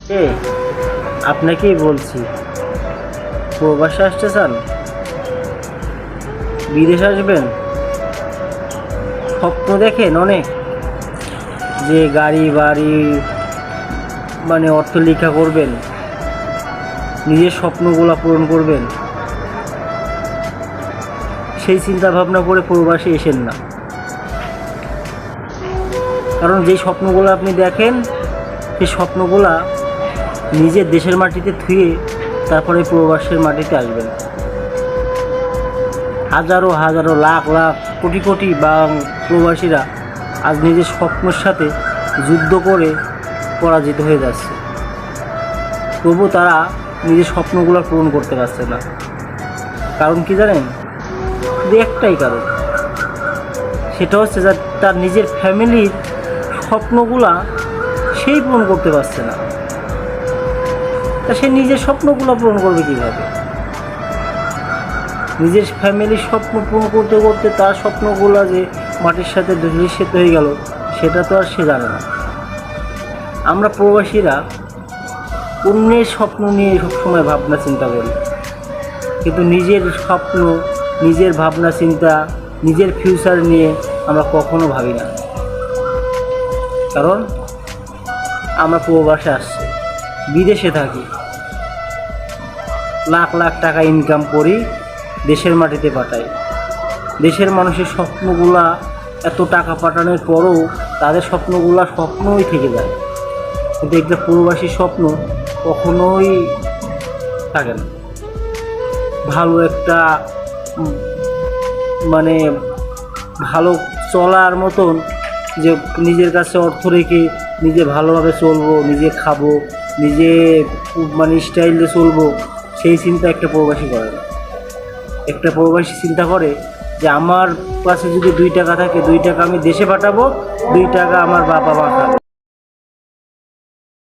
এ আপনাকেই বলছি, প্রবাসে আসতে চান, বিদেশ আসবেন, স্বপ্ন দেখেন অনেক, যে গাড়ি বাড়ি মানে অট্টালিকা করবেন, নিজের স্বপ্নগুলো পূরণ করবেন, সেই চিন্তা ভাবনা করে প্রবাসে এসেন না। কারণ যেই স্বপ্নগুলো আপনি দেখেন, সেই স্বপ্নগুলা নিজের দেশের মাটিতে থুয়ে তারপরে প্রবাসের মাটিতে আসবেন। হাজারো হাজারো লাখ লাখ কোটি কোটি প্রবাসীরা আজ নিজের স্বপ্নের সাথে যুদ্ধ করে পরাজিত হয়ে যাচ্ছে, তবু তারা নিজের স্বপ্নগুলো পূরণ করতে পারছে না। কারণ কি জানেন? শুধু একটাই কারণ, সেটা হচ্ছে যে তার নিজের ফ্যামিলির স্বপ্নগুলা সেই পূরণ করতে পারছে না। তা সে নিজের স্বপ্নগুলো পূরণ করবে কীভাবে? নিজের ফ্যামিলির স্বপ্ন পূরণ করতে করতে তার স্বপ্নগুলো যে মাটির সাথে ধূলিসাৎ হয়ে গেল, সেটা তো আর সে জানে না। আমরা প্রবাসীরা অন্যের স্বপ্ন নিয়ে সবসময় ভাবনা চিন্তা করি, কিন্তু নিজের স্বপ্ন, নিজের ভাবনা চিন্তা, নিজের ফিউচার নিয়ে আমরা কখনো ভাবি না। কারণ আমরা প্রবাসে আসছি, বিদেশে থাকি, লাখ লাখ টাকা ইনকাম করি, দেশের মাটিতে পাঠাই। দেশের মানুষের স্বপ্নগুলা এত টাকা পাঠানোর পরও তাদের স্বপ্নগুলা স্বপ্নই থেকে যায়, কিন্তু একটা প্রবাসী স্বপ্ন কখনোই থাকে না। ভালো একটা মানে ভালো চলার মতন, যে নিজের কাছে অর্থ রেখে নিজে ভালোভাবে চলবো, নিজে খাবো, নিজে মানে স্টাইলে চলবো, সেই চিন্তা একটা প্রবাসী করে না। একটা প্রবাসী চিন্তা করে যে আমার কাছে যদি 2 টাকা থাকে, 2 টাকা আমি দেশে পাঠাবো, 2 টাকা আমার বাবা মা খাবে।